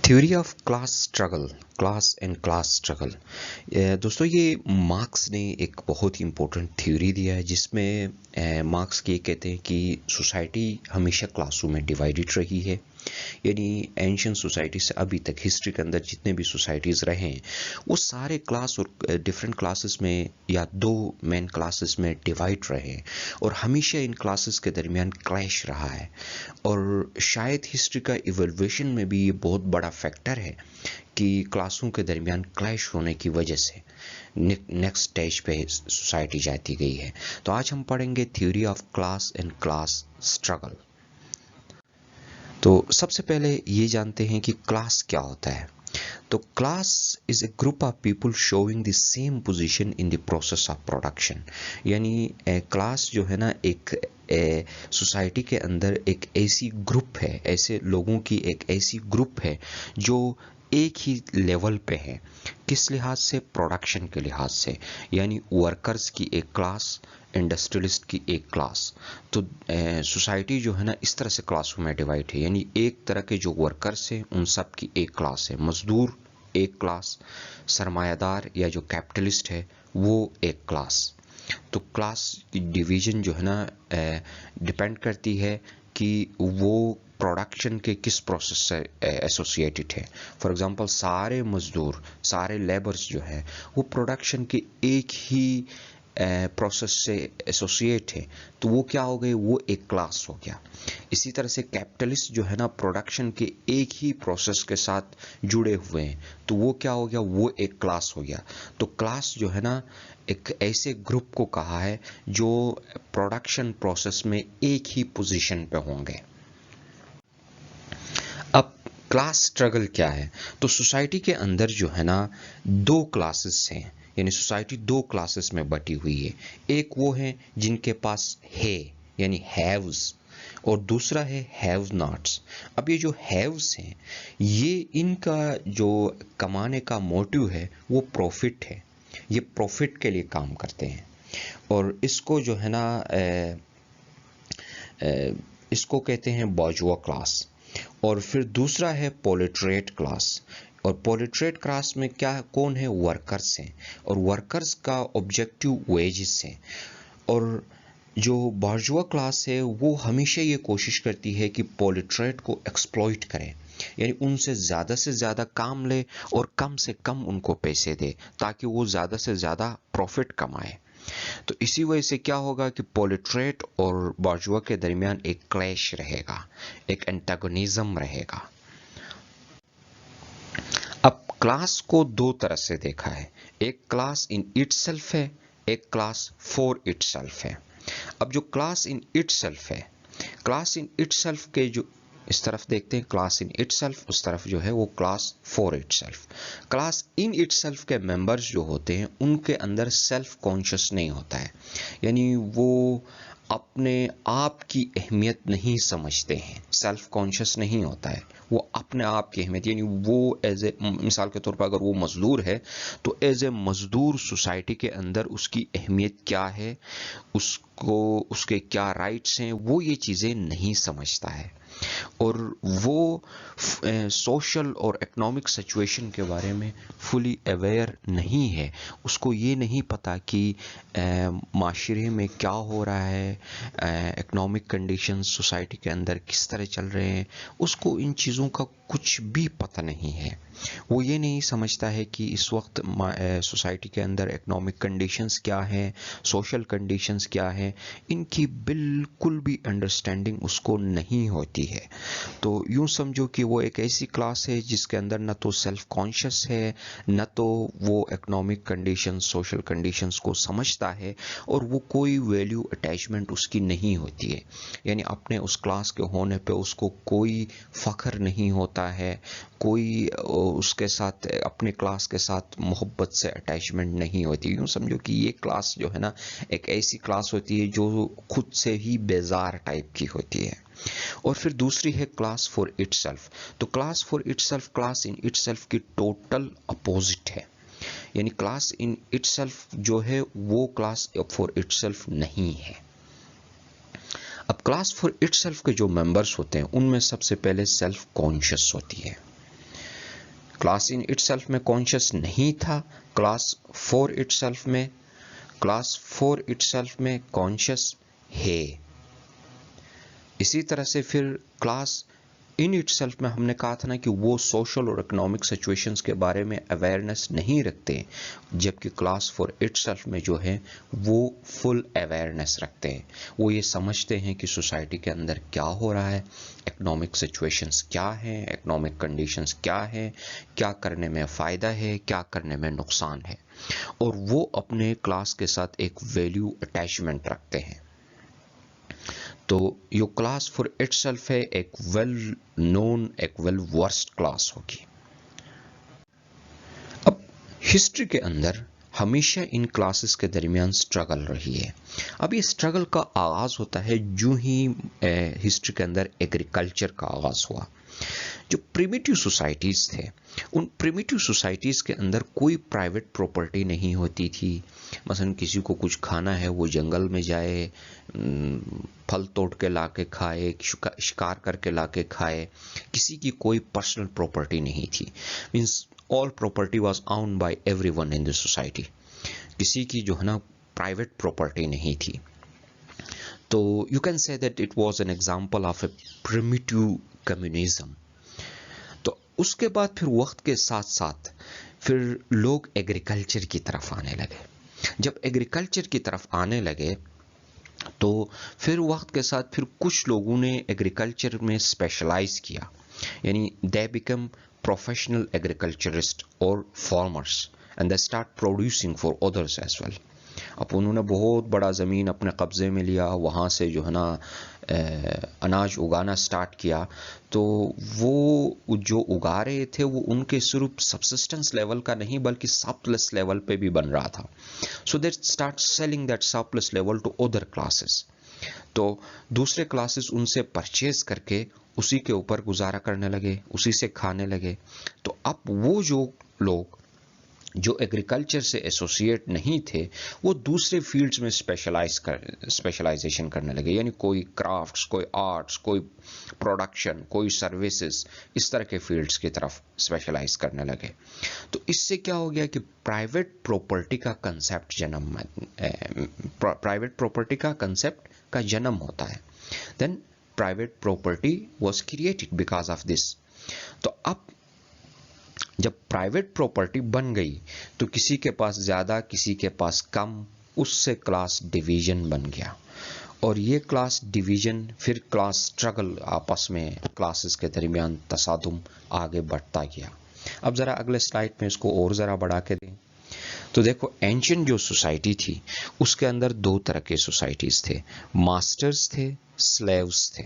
Theory of class struggle, class and class struggle. दोस्तों, ये marks ने एक बहुत ही इम्पोर्टेंट थ्योरी दिया है जिसमें मार्क्स ये कहते हैं कि सोसाइटी हमेशा क्लासों में डिवाइडेड रही है। यानी एंशियंट सोसाइटी से अभी तक हिस्ट्री के अंदर जितने भी सोसाइटीज़ रहे हैं वो सारे क्लास और डिफरेंट क्लासेस में या दो मेन क्लासेस में डिवाइड रहे हैं और हमेशा इन क्लासेस के दरमियान क्लैश रहा है। और शायद हिस्ट्री का इवोल्यूशन में भी ये बहुत बड़ा फैक्टर है कि क्लासों के दरमियान क्लैश होने की वजह से नेक्स्ट स्टेज पे सोसाइटी जाती गई है। तो आज हम पढ़ेंगे theory of class and class struggle. तो सबसे पहले ये जानते हैं कि क्लास क्या होता है। तो class is a group of people showing the same position in the process of production. यानी क्लास जो है ना, एक सोसाइटी के अंदर एक ऐसी ग्रुप है, ऐसे लोगों की एक ऐसी ग्रुप है जो एक ही लेवल पे है। किस लिहाज से? प्रोडक्शन के लिहाज से। यानी वर्कर्स की एक क्लास, इंडस्ट्रियलिस्ट की एक क्लास। तो सोसाइटी जो है ना, इस तरह से क्लासों में डिवाइड है। यानी एक तरह के जो वर्कर्स हैं उन सब की एक क्लास है, मजदूर एक क्लास, सरमायादार या जो कैपिटलिस्ट है वो एक क्लास। तो क्लास की डिवीजन जो है ना डिपेंड करती है कि वो प्रोडक्शन के किस प्रोसेस से एसोसिएटेड है। फॉर एग्जांपल सारे मजदूर, सारे लेबर्स जो है वो प्रोडक्शन के एक ही प्रोसेस से एसोसिएट है, तो वो क्या हो गए? वो एक क्लास हो गया। इसी तरह से कैपिटलिस्ट जो है ना, प्रोडक्शन के एक ही प्रोसेस के साथ जुड़े हुए हैं, तो वो क्या हो गया? वो एक क्लास हो गया। तो क्लास जो है ना, एक ऐसे ग्रुप को कहा है जो प्रोडक्शन प्रोसेस में एक ही पोजीशन पे होंगे। अब क्लास स्ट्रगल क्या है? तो सोसाइटी के अंदर जो है ना, दो क्लासेस हैं। यानी सोसाइटी दो क्लासेस में बटी हुई है। एक वो है जिनके पास है, यानी हैव्स, और दूसरा है हैव नॉट्स। अब ये जो हैव्स हैं, ये इनका जो कमाने का मोटिव है वो प्रॉफिट है। ये प्रॉफिट के लिए काम करते हैं और इसको जो है ना इसको कहते हैं बॉर्जुआ क्लास। और फिर दूसरा है प्रोलेटरिएट क्लास। और प्रोलेटरिएट क्लास में क्या, कौन है? वर्कर्स हैं, और वर्कर्स का ऑब्जेक्टिव वेजेस हैं। और जो बॉर्जुआ क्लास है वो हमेशा ये कोशिश करती है कि प्रोलेटरिएट को एक्सप्लॉइट करे, यानी उनसे से ज़्यादा काम ले और कम से कम उनको पैसे दे ताकि वो ज़्यादा से ज़्यादा प्रॉफिट कमाए। तो इसी वजह से क्या होगा कि प्रोलेटरिएट और बॉर्जुआ के दरमियान एक क्लैश रहेगा, एक एंटागोनिज्म रहेगा। अब क्लास को दो तरह से देखा है, एक क्लास इन इटसेल्फ है, एक क्लास फॉर इटसेल्फ है। अब जो क्लास इन इटसेल्फ है, क्लास इन इटसेल्फ के जो इस तरफ देखते हैं क्लास इन इटसेल्फ, उस तरफ जो है वो class for itself. Class in itself के मेंबर्स जो होते हैं उनके अंदर सेल्फ कॉन्शियस नहीं होता है, यानी वो अपने आप की अहमियत नहीं समझते हैं, सेल्फ कॉन्शियस नहीं होता है वो अपने आप की अहमियत। यानी वो एज ए मिसाल के तौर पर अगर वो मजदूर है तो एज ए मजदूर सोसाइटी के अंदर उसकी अहमियत क्या है, उसको उसके क्या राइट्स हैं, वो ये चीज़ें नहीं समझता है। और वो सोशल और इकोनॉमिक सिचुएशन के बारे में फुली अवेयर नहीं है। उसको ये नहीं पता कि माशरे में क्या हो रहा है, इकोनॉमिक कंडीशंस सोसाइटी के अंदर किस तरह चल रहे हैं, उसको इन चीज़ों का कुछ भी पता नहीं है। वो ये नहीं समझता है कि इस वक्त सोसाइटी के अंदर इकोनॉमिक कंडीशंस क्या हैं, सोशल कंडीशंस क्या हैं, इनकी बिल्कुल भी अंडरस्टैंडिंग उसको नहीं होती है। तो यूं समझो कि वो एक ऐसी क्लास है जिसके अंदर न तो सेल्फ कॉन्शियस है, न तो वो इकोनॉमिक कंडीशंस, सोशल कंडीशंस को समझता है, और वो कोई वैल्यू अटैचमेंट उसकी नहीं होती है। यानी अपने उस क्लास के होने पे उसको कोई फख्र नहीं होता है, कोई उसके साथ, अपने क्लास के साथ मोहब्बत से अटैचमेंट नहीं होती। यूँ समझो कि ये क्लास जो है ना, एक ऐसी क्लास होती है जो खुद से ही बेजार टाइप की होती है। और फिर दूसरी है क्लास फॉर इटसेल्फ। तो class for itself, class in itself की टोटल अपोजिट है। यानी क्लास इन इटसेल्फ जो है वो क्लास फॉर इटसेल्फ नहीं है। अब क्लास फॉर इटसेल्फ के जो मेंबर्स होते हैं उनमें सबसे पहले सेल्फ कॉन्शियस होती है। क्लास इन इटसेल्फ में कॉन्शियस नहीं था, क्लास फॉर इटसेल्फ में, क्लास फॉर इटसेल्फ में कॉन्शियस है। इसी तरह से फिर क्लास इन इटसेल्फ में हमने कहा था ना कि वो सोशल और इकोनॉमिक सिचुएशंस के बारे में अवेयरनेस नहीं रखते, जबकि क्लास फॉर इटसेल्फ में जो है वो फुल अवेयरनेस रखते हैं। वो ये समझते हैं कि सोसाइटी के अंदर क्या हो रहा है, इकोनॉमिक सिचुएशंस क्या हैं, इकोनॉमिक कंडीशंस क्या हैं, क्या करने में फ़ायदा है, क्या करने में नुकसान है, और वो अपने क्लास के साथ एक वैल्यू अटैचमेंट रखते हैं। तो यो क्लास फॉर इटसेल्फ है एक वेल नोन, एक वेल वर्स्ड क्लास होगी। अब हिस्ट्री के अंदर हमेशा इन क्लासेस के दरमियान स्ट्रगल रही है। अब ये स्ट्रगल का आगाज़ होता है जो ही हिस्ट्री के अंदर एग्रीकल्चर का आगाज़ हुआ। जो प्रिमिटिव सोसाइटीज़ थे, उन प्रिमिटिव सोसाइटीज़ के अंदर कोई प्राइवेट प्रॉपर्टी नहीं होती थी। मसलन किसी को कुछ खाना है, वो जंगल में जाए, फल तोड़ के ला के खाए, शिकार करके ला के खाए, किसी की कोई पर्सनल प्रॉपर्टी नहीं थी। Means all property was owned by everyone in the society. किसी की जो है ना प्राइवेट प्रॉपर्टी नहीं थी। तो you can say that it was an example of A primitive communism. तो उसके बाद फिर वक्त के साथ साथ फिर लोग एग्रीकल्चर की तरफ आने लगे। जब एग्रीकल्चर की तरफ आने लगे तो फिर वक्त के साथ फिर कुछ लोगों ने एग्रीकल्चर में स्पेशलाइज किया, यानी दे बिकम प्रोफेशनल एग्रीकल्चरिस्ट और farmers and they start producing for others as well. अब उन्होंने बहुत बड़ा ज़मीन अपने कब्ज़े में लिया, वहाँ से जो है ना अनाज उगाना स्टार्ट किया। तो वो जो उगा रहे थे वो उनके सिर्फ सब्सिस्टेंस लेवल का नहीं बल्कि सरप्लस लेवल पे भी बन रहा था। So they start selling that surplus level to other classes. तो दूसरे क्लासेस उनसे परचेज करके उसी के ऊपर गुजारा करने लगे, उसी से खाने लगे। तो अब वो जो लोग जो एग्रीकल्चर से एसोसिएट नहीं थे वो दूसरे फील्ड्स में स्पेशलाइजेशन करने लगे, यानी कोई क्राफ्ट्स, कोई आर्ट्स, कोई प्रोडक्शन, कोई सर्विसेज, इस तरह के फील्ड्स की तरफ स्पेशलाइज करने लगे। तो इससे क्या हो गया कि प्राइवेट प्रॉपर्टी का कंसेप्ट का जन्म होता है। Then private property was created because of this. तो अब जब प्राइवेट प्रॉपर्टी बन गई तो किसी के पास ज़्यादा, किसी के पास कम, उससे क्लास डिवीजन बन गया। और ये क्लास डिवीजन फिर क्लास स्ट्रगल, आपस में क्लासेस के दरमियान तसादुम आगे बढ़ता गया। अब ज़रा अगले स्लाइड में इसको और ज़रा बढ़ा के दें तो देखो, एंशिएंट जो सोसाइटी थी उसके अंदर दो तरह के सोसाइटीज़ थे, मास्टर्स थे, स्लेव्स थे।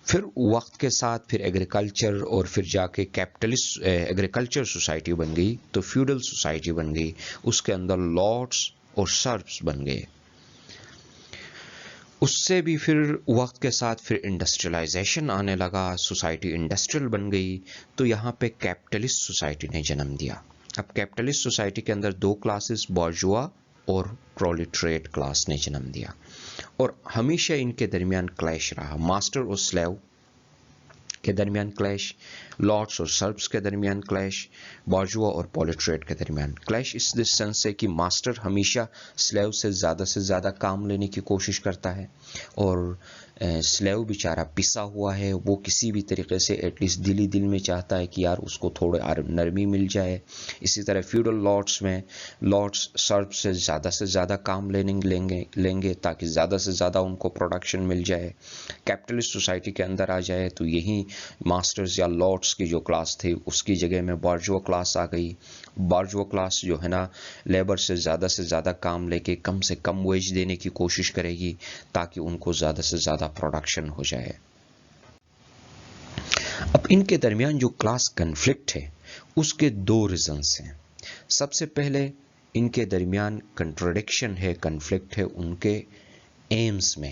फिर वक्त के साथ फिर एग्रीकल्चर और फिर जाके कैपिटलिस्ट एग्रीकल्चर सोसाइटी बन गई, तो फ्यूडल सोसाइटी बन गई, उसके अंदर लॉर्ड्स और सर्व्स बन गए। उससे भी फिर वक्त के साथ फिर इंडस्ट्रियलाइजेशन आने लगा, सोसाइटी इंडस्ट्रियल बन गई, तो यहाँ पे कैपिटलिस्ट सोसाइटी ने जन्म दिया। अब कैपिटलिस्ट सोसाइटी के अंदर दो क्लासेस, बॉर्जुआ और प्रोलेटरिएट क्लास ने जन्म दिया, और हमेशा इनके दरमियान क्लैश रहा। मास्टर और स्लेव के दरमियान क्लैश, लॉर्ड्स और सर्व्स के दरमियान क्लैश, बॉर्जुआ और प्रोलेटरिएट के दरमियान क्लैश। इस सेंस से कि मास्टर हमेशा स्लेव से ज़्यादा काम लेने की कोशिश करता है, और स्लेव बेचारा पिसा हुआ है, वो किसी भी तरीके से एटलीस्ट दिल में चाहता है कि यार उसको थोड़े नरमी मिल जाए। इसी तरह फ्यूडल लॉर्ड्स में लॉर्ड्स सर्व से ज़्यादा काम लेंगे ताकि ज़्यादा से ज़्यादा उनको प्रोडक्शन मिल जाए। कैपिटलिस्ट सोसाइटी के अंदर आ जाए तो यही मास्टर्स या लॉर्ड्स की जो क्लास थी उसकी जगह में बॉर्जुआ क्लास आ गई। बॉर्जुआ क्लास जो है ना लेबर से ज़्यादा काम लेके कम से कम वेज देने की कोशिश करेगी ताकि उनको ज़्यादा से ज़्यादा प्रोडक्शन हो जाए। अब इनके दरमियान जो क्लास कन्फ्लिक्ट है उसके दो रीजंस हैं। सबसे पहले इनके दरमियान कंट्राडिक्शन है, कन्फ्लिक्ट है उनके एम्स में।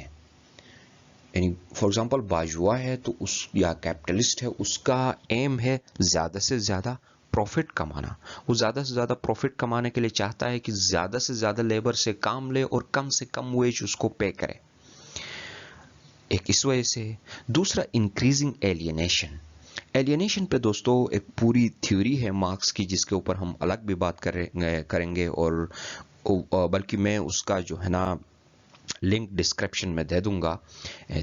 यानी फॉर एग्जांपल बाजुआ है तो उस या कैपिटलिस्ट है, उसका एम है ज़्यादा से ज़्यादा प्रॉफिट कमाना। वो ज़्यादा से ज़्यादा प्रॉफिट कमाने के लिए चाहता है कि ज़्यादा से ज़्यादा लेबर से काम ले और कम से कम वेज उसको पे करे, एक इस वजह से। दूसरा इंक्रीजिंग एलियनेशन। ایلینیشن پہ دوستو ایک پوری تھیوری ہے مارکس کی جس کے اوپر ہم الگ بھی بات کریں گے، اور بلکہ میں اس کا جو ہے نا لنک ڈسکرپشن میں دے دوں گا،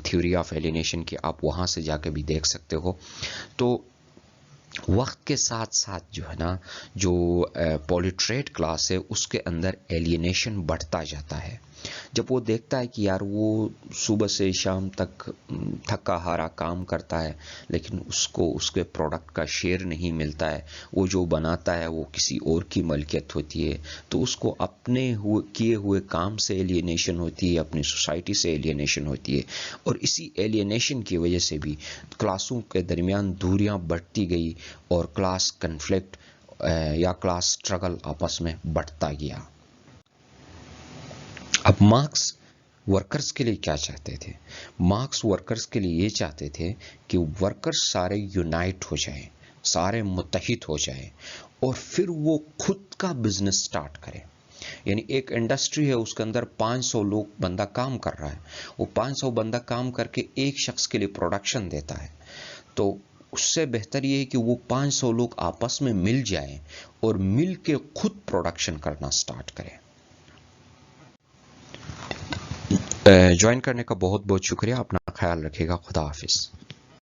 تھیوری آف ایلینیشن کی، آپ وہاں سے جا کے بھی دیکھ سکتے ہو۔ تو وقت کے ساتھ ساتھ جو ہے نا جو پولیٹریٹ کلاس ہے اس کے اندر ایلینیشن بڑھتا جاتا ہے، جب وہ دیکھتا ہے کہ یار وہ صبح سے شام تک تھکا ہارا کام کرتا ہے لیکن اس کو اس کے پروڈکٹ کا شیئر نہیں ملتا ہے، وہ جو بناتا ہے وہ کسی اور کی ملکیت ہوتی ہے، تو اس کو اپنے کیے ہوئے کام سے ایلینیشن ہوتی ہے، اپنی سوسائٹی سے ایلینیشن ہوتی ہے، اور اسی ایلینیشن کی وجہ سے بھی کلاسوں کے درمیان دوریاں بڑھتی گئی اور کلاس کنفلکٹ یا کلاس سٹرگل آپس میں بڑھتا گیا۔ اب مارکس ورکرز کے لیے کیا چاہتے تھے؟ مارکس ورکرز کے لیے یہ چاہتے تھے کہ ورکرز سارے یونائٹ ہو جائیں، سارے متحد ہو جائیں، اور پھر وہ خود کا بزنس سٹارٹ کریں۔ یعنی ایک انڈسٹری ہے، اس کے اندر 500 لوگ بندہ کام کر رہا ہے، وہ 500 بندہ کام کر کے ایک شخص کے لیے پروڈکشن دیتا ہے، تو اس سے بہتر یہ ہے کہ وہ 500 لوگ آپس میں مل جائیں اور مل کے خود پروڈکشن کرنا سٹارٹ کریں۔ جوائن کرنے کا بہت بہت شکریہ، اپنا خیال رکھے گا، خدا حافظ۔